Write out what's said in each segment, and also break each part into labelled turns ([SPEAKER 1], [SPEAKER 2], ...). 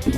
[SPEAKER 1] Hello,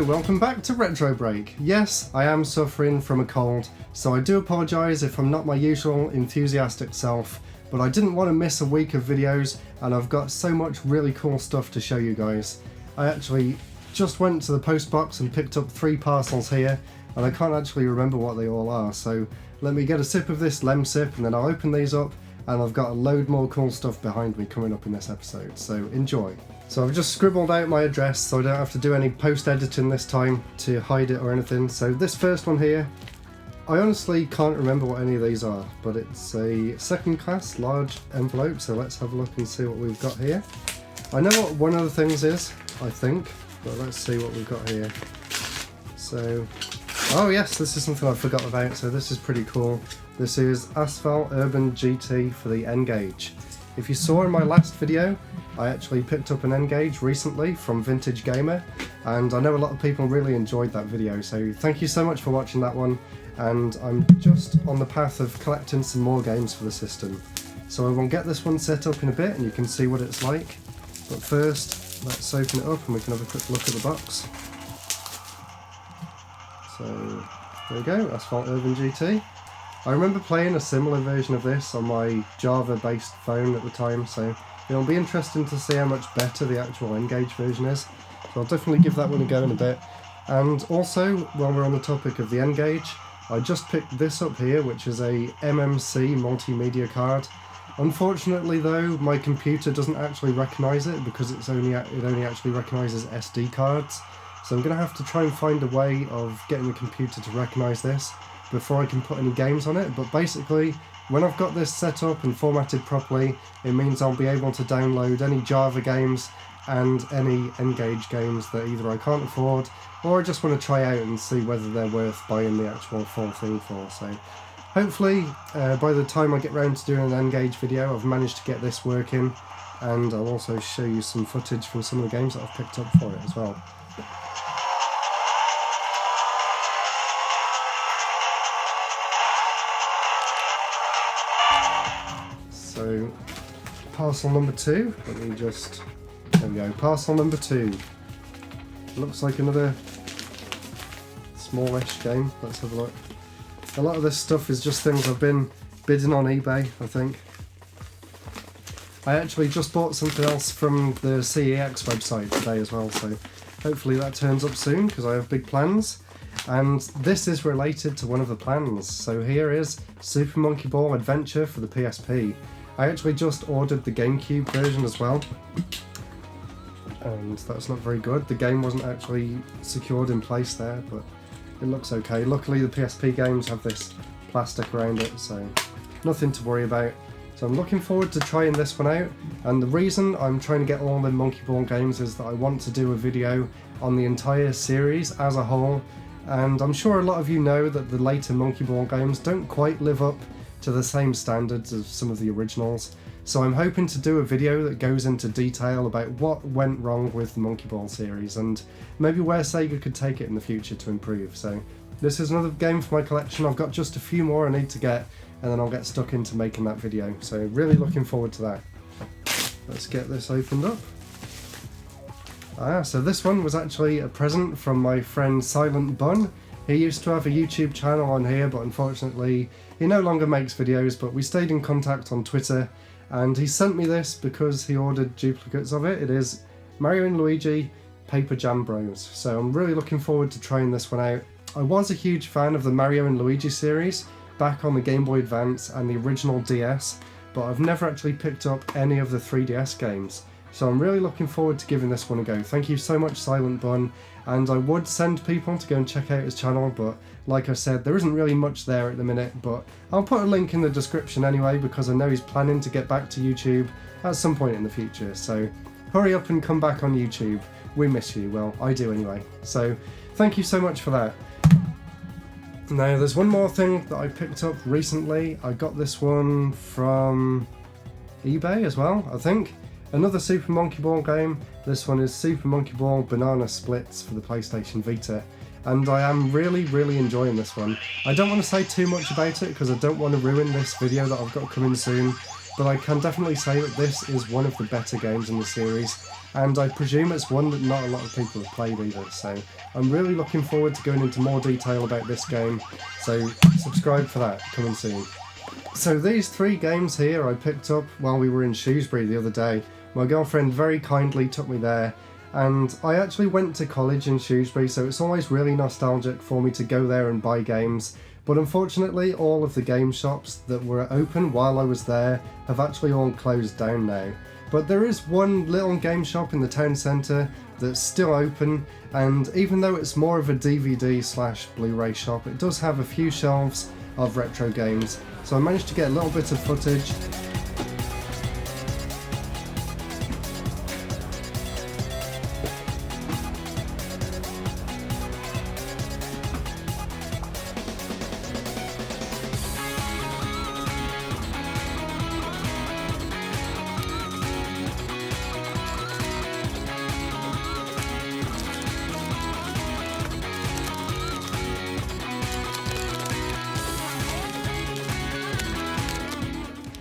[SPEAKER 1] welcome back to Retro Break. Yes, I am suffering from a cold, so I do apologise if I'm not my usual enthusiastic self, but I didn't want to miss a week of videos, and I've got so much really cool stuff to show you guys. I actually just went to the post box and picked up 3 parcels here, and I can't actually remember what they all are, so let me get a sip of this Lemsip and then I'll open these up, and I've got a load more cool stuff behind me coming up in this episode, so enjoy. So I've just scribbled out my address so I don't have to do any post-editing this time to hide it or anything. So this first one here, I honestly can't remember what any of these are, but it's a second class large envelope, so let's have a look and see what we've got here. I know what one of the things is, I think, but let's see what we've got here. So, oh yes, this is something I forgot about, so this is pretty cool. This is Asphalt Urban GT for the N-Gage. If you saw in my last video, I actually picked up an N-Gage recently from Vintage Gamer, and I know a lot of people really enjoyed that video, so thank you so much for watching that one, and I'm just on the path of collecting some more games for the system. So I will get this one set up in a bit and you can see what it's like, but first let's open it up and we can have a quick look at the box. So there we go, Asphalt Urban GT. I remember playing a similar version of this on my Java-based phone at the time, so it'll be interesting to see how much better the actual N-Gage version is. So I'll definitely give that one a go in a bit. And also, while we're on the topic of the N-Gage, I just picked this up here, which is a MMC multimedia card. Unfortunately though, my computer doesn't actually recognise it because it only actually recognises SD cards. So I'm going to have to try and find a way of getting the computer to recognise this before I can put any games on it, but basically when I've got this set up and formatted properly, it means I'll be able to download any Java games and any N-Gage games that either I can't afford or I just want to try out and see whether they're worth buying the actual full thing for. So hopefully by the time I get round to doing an N-Gage video, I've managed to get this working, and I'll also show you some footage from some of the games that I've picked up for it as well. So, parcel number 2, let me just, there we go, parcel number 2. Looks like another smallish game, let's have a look. A lot of this stuff is just things I've been bidding on eBay, I think. I actually just bought something else from the CEX website today as well, so hopefully that turns up soon because I have big plans. And this is related to one of the plans, so here is Super Monkey Ball Adventure for the PSP. I actually just ordered the GameCube version as well, and that's not very good. The game wasn't actually secured in place there, but it looks okay. Luckily the PSP games have this plastic around it, so nothing to worry about. So I'm looking forward to trying this one out, and the reason I'm trying to get all the Monkey Ball games is that I want to do a video on the entire series as a whole, and I'm sure a lot of you know that the later Monkey Ball games don't quite live up to the same standards as some of the originals, so I'm hoping to do a video that goes into detail about what went wrong with the Monkey Ball series and maybe where Sega could take it in the future to improve. So this is another game for my collection. I've got just a few more I need to get, and then I'll get stuck into making that video, so really looking forward to that. Let's get this opened up. So this one was actually a present from my friend Silent Bun. He used to have a YouTube channel on here, but unfortunately he no longer makes videos, but we stayed in contact on Twitter, and he sent me this because he ordered duplicates of it. It is Mario & Luigi Paper Jam Bros, so I'm really looking forward to trying this one out. I was a huge fan of the Mario & Luigi series back on the Game Boy Advance and the original DS, but I've never actually picked up any of the 3DS games. So I'm really looking forward to giving this one a go. Thank you so much, Silent Bun, and I would send people to go and check out his channel, but like I said, there isn't really much there at the minute, but I'll put a link in the description anyway because I know he's planning to get back to YouTube at some point in the future, so hurry up and come back on YouTube. We miss you, well, I do anyway. So thank you so much for that. Now there's one more thing that I picked up recently. I got this one from eBay as well, I think. Another Super Monkey Ball game. This one is Super Monkey Ball Banana Splits for the PlayStation Vita, and I am really enjoying this one. I don't want to say too much about it because I don't want to ruin this video that I've got coming soon, but I can definitely say that this is one of the better games in the series, and I presume it's one that not a lot of people have played either, so I'm really looking forward to going into more detail about this game, so subscribe for that, coming soon. So these 3 games here I picked up while we were in Shrewsbury the other day. My girlfriend very kindly took me there, and I actually went to college in Shrewsbury, so it's always really nostalgic for me to go there and buy games. But unfortunately, all of the game shops that were open while I was there have actually all closed down now. But there is one little game shop in the town centre that's still open, and even though it's more of a DVD/Blu-ray shop, it does have a few shelves of retro games. So I managed to get a little bit of footage.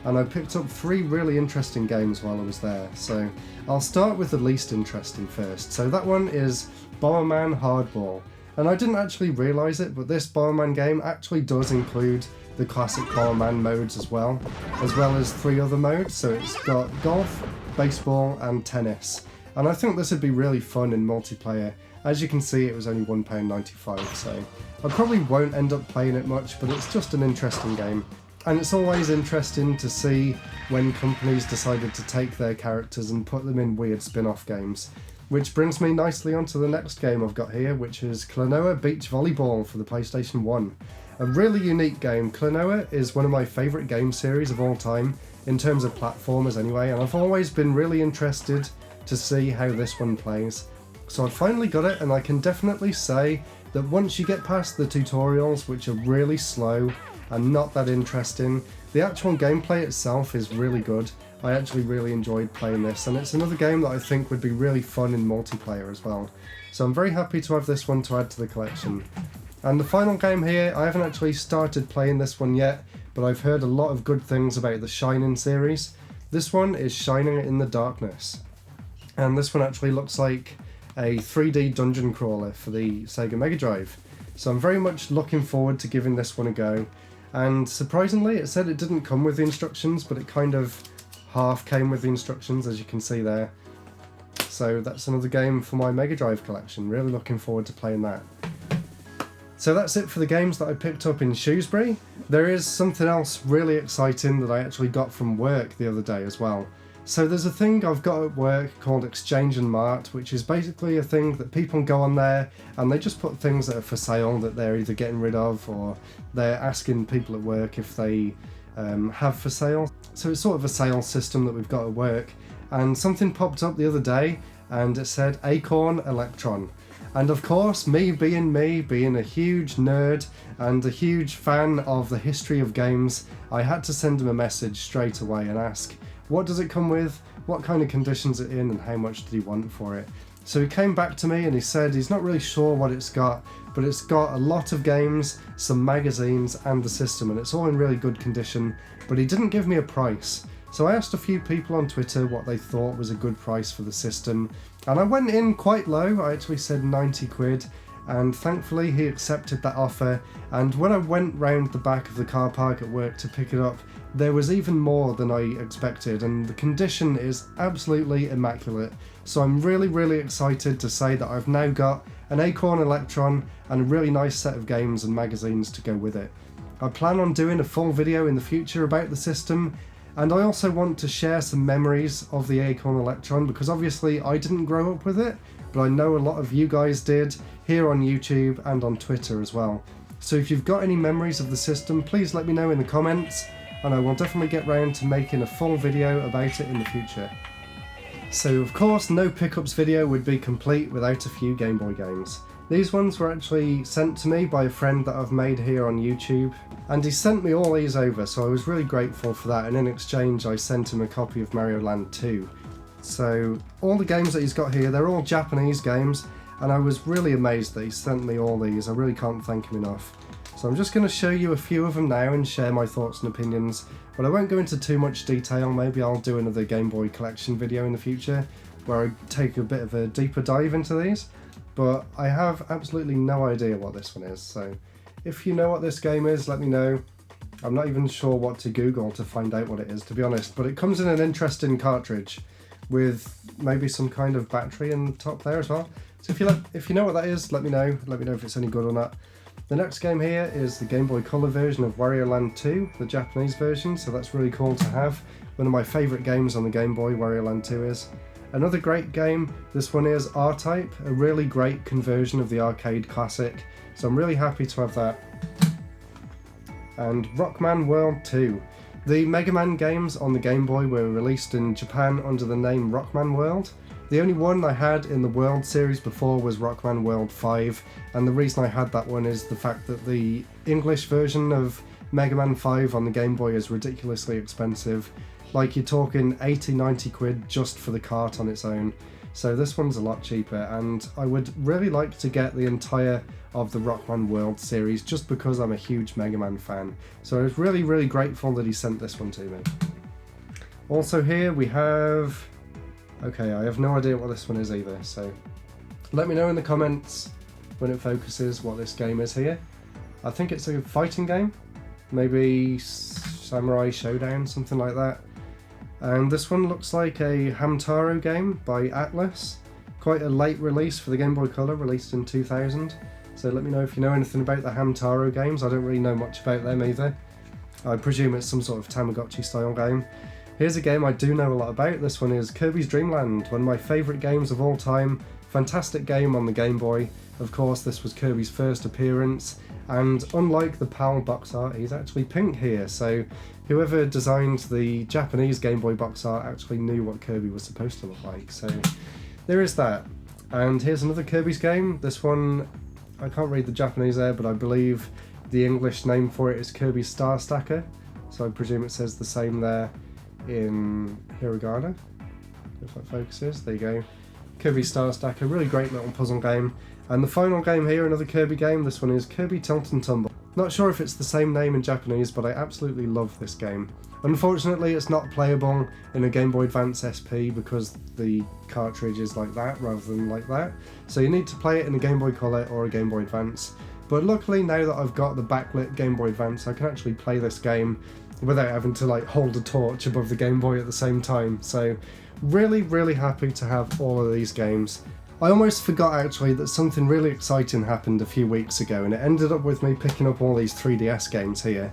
[SPEAKER 1] And I picked up 3 really interesting games while I was there, so I'll start with the least interesting first. So that one is Bomberman Hardball, and I didn't actually realise it, but this Bomberman game actually does include the classic Bomberman modes as well as 3 other modes. So it's got golf, baseball and tennis, and I think this would be really fun in multiplayer. As you can see, it was only £1.95, so I probably won't end up playing it much, but it's just an interesting game. And it's always interesting to see when companies decided to take their characters and put them in weird spin-off games. Which brings me nicely onto the next game I've got here, which is Klonoa Beach Volleyball for the PlayStation 1. A really unique game. Klonoa is one of my favourite game series of all time, in terms of platformers anyway, and I've always been really interested to see how this one plays. So I've finally got it, and I can definitely say that once you get past the tutorials, which are really slow and not that interesting, the actual gameplay itself is really good. I actually really enjoyed playing this, and it's another game that I think would be really fun in multiplayer as well. So I'm very happy to have this one to add to the collection. And the final game here, I haven't actually started playing this one yet, but I've heard a lot of good things about the Shining series. This one is Shining in the Darkness, and this one actually looks like a 3D dungeon crawler for the Sega Mega Drive. So I'm very much looking forward to giving this one a go. And surprisingly, it said it didn't come with the instructions, but it kind of half came with the instructions, as you can see there. So that's another game for my Mega Drive collection. Really looking forward to playing that. So that's it for the games that I picked up in Shrewsbury. There is something else really exciting that I actually got from work the other day as well. So there's a thing I've got at work called Exchange and Mart, which is basically a thing that people go on there and they just put things that are for sale that they're either getting rid of or they're asking people at work if they have for sale. So it's sort of a sales system that we've got at work, and something popped up the other day and it said Acorn Electron. And of course, me being a huge nerd and a huge fan of the history of games, I had to send him a message straight away and ask, what does it come with, what kind of conditions it's in, and how much did he want for it. So he came back to me and he said he's not really sure what it's got, but it's got a lot of games, some magazines and the system, and it's all in really good condition, but he didn't give me a price. So I asked a few people on Twitter what they thought was a good price for the system, and I went in quite low. I actually said 90 quid, and thankfully he accepted that offer. And when I went round the back of the car park at work to pick it up, there was even more than I expected, and the condition is absolutely immaculate. So I'm really excited to say that I've now got an Acorn Electron and a really nice set of games and magazines to go with it. I plan on doing a full video in the future about the system, and I also want to share some memories of the Acorn Electron, because obviously I didn't grow up with it, but I know a lot of you guys did here on YouTube and on Twitter as well. So if you've got any memories of the system, please let me know in the comments, and I will definitely get round to making a full video about it in the future. So of course, no pickups video would be complete without a few Game Boy games. These ones were actually sent to me by a friend that I've made here on YouTube, and he sent me all these over, so I was really grateful for that, and in exchange I sent him a copy of Mario Land 2. So all the games that he's got here, they're all Japanese games, and I was really amazed that he sent me all these. I really can't thank him enough. So I'm just going to show you a few of them now and share my thoughts and opinions, but I won't go into too much detail. Maybe I'll do another Game Boy collection video in the future where I take a bit of a deeper dive into these, but I have absolutely no idea what this one is. So if you know what this game is, let me know. I'm not even sure what to Google to find out what it is, to be honest, but it comes in an interesting cartridge with maybe some kind of battery in the top there as well. So if you know what that is, let me know. Let me know if it's any good or not. The next game here is the Game Boy Color version of Wario Land 2, the Japanese version, so that's really cool to have. One of my favourite games on the Game Boy, Wario Land 2 is. Another great game, this one is R-Type, a really great conversion of the arcade classic, so I'm really happy to have that. And Rockman World 2. The Mega Man games on the Game Boy were released in Japan under the name Rockman World. The only one I had in the World series before was Rockman World 5, and the reason I had that one is the fact that the English version of Mega Man 5 on the Game Boy is ridiculously expensive. Like, you're talking 80-90 quid just for the cart on its own. So this one's a lot cheaper, and I would really like to get the entire of the Rockman World series just because I'm a huge Mega Man fan. So I was really, really grateful that he sent this one to me. Also here we have... Okay, I have no idea what this one is either, so let me know in the comments when it focuses what this game is here. I think it's a fighting game, maybe Samurai Showdown, something like that. And this one looks like a Hamtaro game by Atlus. Quite a late release for the Game Boy Color, released in 2000. So let me know if you know anything about the Hamtaro games. I don't really know much about them either. I presume it's some sort of Tamagotchi style game. Here's a game I do know a lot about. This one is Kirby's Dream Land, one of my favourite games of all time. Fantastic game on the Game Boy. Of course, this was Kirby's first appearance, and unlike the PAL box art, he's actually pink here, so whoever designed the Japanese Game Boy box art actually knew what Kirby was supposed to look like, so there is that. And here's another Kirby's game. This one, I can't read the Japanese there, but I believe the English name for it is Kirby Star Stacker, so I presume it says the same there in hiragana, if that focuses. There you go. Kirby Star Stacker, really great little puzzle game. And the final game here, another Kirby game. This one is Kirby Tilt and Tumble. Not sure if it's the same name in Japanese, but I absolutely love this game. Unfortunately, it's not playable in a Game Boy Advance SP because the cartridge is like that rather than like that. So you need to play it in a Game Boy Color or a Game Boy Advance. But luckily, now that I've got the backlit Game Boy Advance, I can actually play this game without having to like hold a torch above the Game Boy at the same time. So really, really happy to have all of these games. I almost forgot actually that something really exciting happened a few weeks ago, and it ended up with me picking up all these 3DS games here.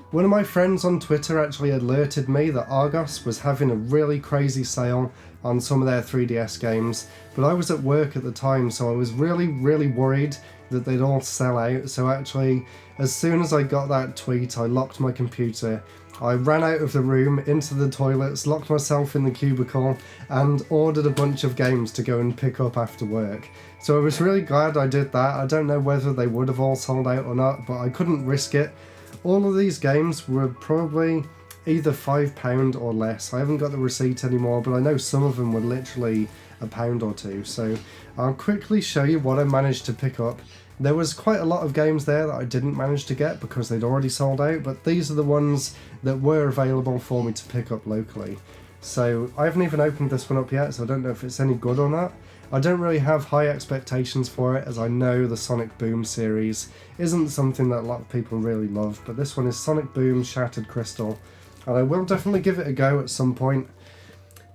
[SPEAKER 1] One of my friends on Twitter actually alerted me that Argos was having a really crazy sale on some of their 3DS games, but I was at work at the time, so I was really, really worried that they'd all sell out. So actually, as soon as I got that tweet, I locked my computer, I ran out of the room, into the toilets, locked myself in the cubicle, and ordered a bunch of games to go and pick up after work. So I was really glad I did that. I don't know whether they would have all sold out or not, but I couldn't risk it. All of these games were probably either £5 or less. I haven't got the receipt anymore, but I know some of them were literally £1 or £2. So I'll quickly show you what I managed to pick up. There was quite a lot of games there that I didn't manage to get because they'd already sold out, but these are the ones that were available for me to pick up locally. So I haven't even opened this one up yet, so I don't know if it's any good or not. I don't really have high expectations for it, as I know the Sonic Boom series isn't something that a lot of people really love, but this one is Sonic Boom Shattered Crystal, and I will definitely give it a go at some point.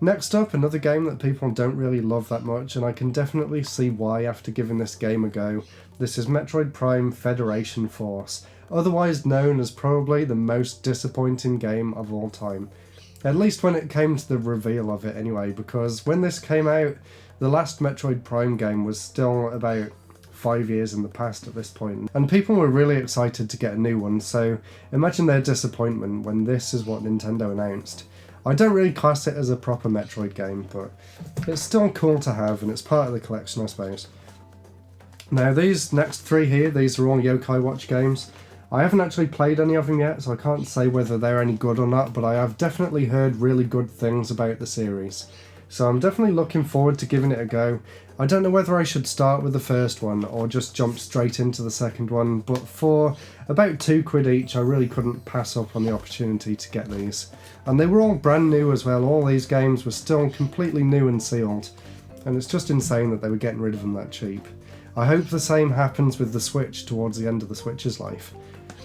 [SPEAKER 1] Next up, another game that people don't really love that much, and I can definitely see why after giving this game a go. This is Metroid Prime Federation Force, otherwise known as probably the most disappointing game of all time. At least when it came to the reveal of it anyway, because when this came out, the last Metroid Prime game was still about 5 years in the past at this point, and people were really excited to get a new one, so imagine their disappointment when this is what Nintendo announced. I don't really class it as a proper Metroid game, but it's still cool to have, and it's part of the collection, I suppose. Now these next three here, these are all Yokai Watch games. I haven't actually played any of them yet, so I can't say whether they're any good or not, but I have definitely heard really good things about the series. So I'm definitely looking forward to giving it a go. I don't know whether I should start with the first one or just jump straight into the second one, but for about £2 each I really couldn't pass up on the opportunity to get these. And they were all brand new as well, all these games were still completely new and sealed. And it's just insane that they were getting rid of them that cheap. I hope the same happens with the Switch towards the end of the Switch's life.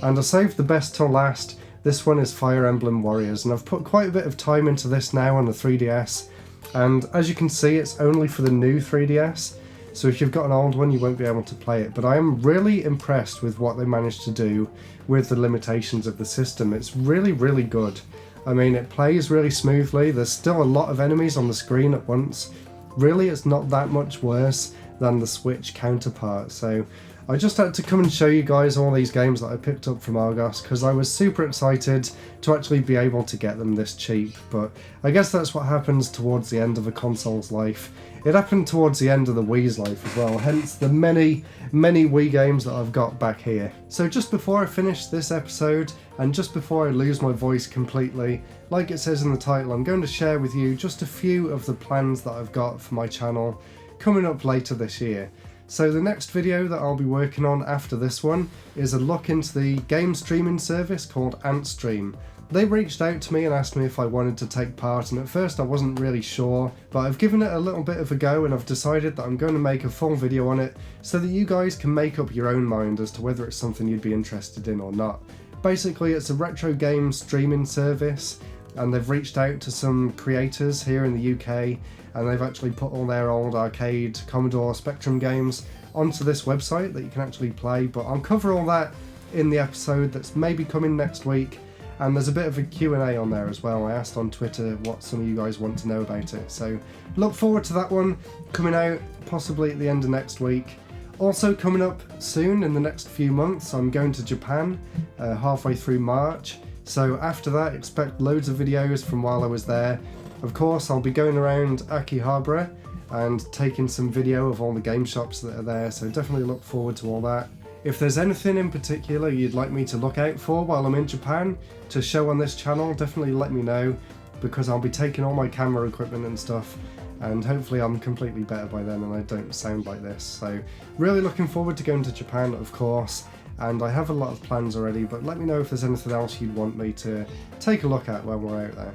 [SPEAKER 1] And I saved the best till last. This one is Fire Emblem Warriors, and I've put quite a bit of time into this now on the 3DS. And as you can see, it's only for the new 3DS, so if you've got an old one you won't be able to play it, but I am really impressed with what they managed to do with the limitations of the system. It's really, really good. I mean, it plays really smoothly, there's still a lot of enemies on the screen at once. Really, it's not that much worse than the Switch counterpart, so I just had to come and show you guys all these games that I picked up from Argos because I was super excited to actually be able to get them this cheap, but I guess that's what happens towards the end of a console's life. It happened towards the end of the Wii's life as well, hence the many Wii games that I've got back here. So just before I finish this episode, and just before I lose my voice completely, like it says in the title, I'm going to share with you just a few of the plans that I've got for my channel coming up later this year. So the next video that I'll be working on after this one is a look into the game streaming service called Antstream. They reached out to me and asked me if I wanted to take part, and at first I wasn't really sure, but I've given it a little bit of a go and I've decided that I'm going to make a full video on it so that you guys can make up your own mind as to whether it's something you'd be interested in or not. Basically, it's a retro game streaming service, and they've reached out to some creators here in the UK, and they've actually put all their old arcade Commodore Spectrum games onto this website that you can actually play, but I'll cover all that in the episode that's maybe coming next week. And there's a bit of a Q&A on there as well. I asked on Twitter what some of you guys want to know about it, so look forward to that one coming out possibly at the end of next week. Also coming up soon in the next few months, I'm going to Japan halfway through March, so after that expect loads of videos from while I was there. Of course, I'll be going around Akihabara and taking some video of all the game shops that are there, so definitely look forward to all that. If there's anything in particular you'd like me to look out for while I'm in Japan to show on this channel, definitely let me know, because I'll be taking all my camera equipment and stuff, and hopefully I'm completely better by then and I don't sound like this. So really looking forward to going to Japan, of course, and I have a lot of plans already, but let me know if there's anything else you'd want me to take a look at when we're out there.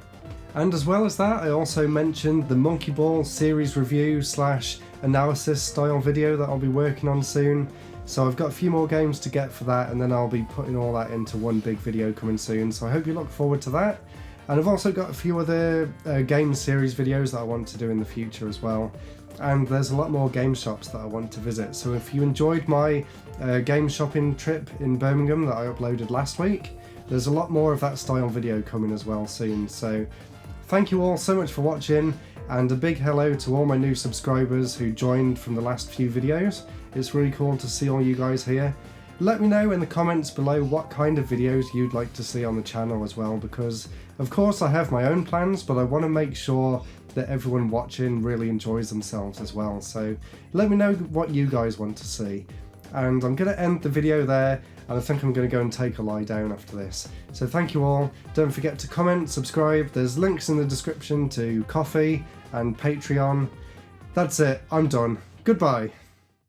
[SPEAKER 1] And as well as that, I also mentioned the Monkey Ball series review / analysis style video that I'll be working on soon. So I've got a few more games to get for that, and then I'll be putting all that into one big video coming soon, so I hope you look forward to that. And I've also got a few other game series videos that I want to do in the future as well. And there's a lot more game shops that I want to visit, so if you enjoyed my game shopping trip in Birmingham that I uploaded last week, there's a lot more of that style video coming as well soon. So thank you all so much for watching, and a big hello to all my new subscribers who joined from the last few videos. It's really cool to see all you guys here. Let me know in the comments below what kind of videos you'd like to see on the channel as well, because of course I have my own plans, but I want to make sure that everyone watching really enjoys themselves as well. So let me know what you guys want to see. And I'm going to end the video there, and I think I'm going to go and take a lie down after this. So thank you all. Don't forget to comment, subscribe. There's links in the description to Ko-fi and Patreon. That's it. I'm done. Goodbye.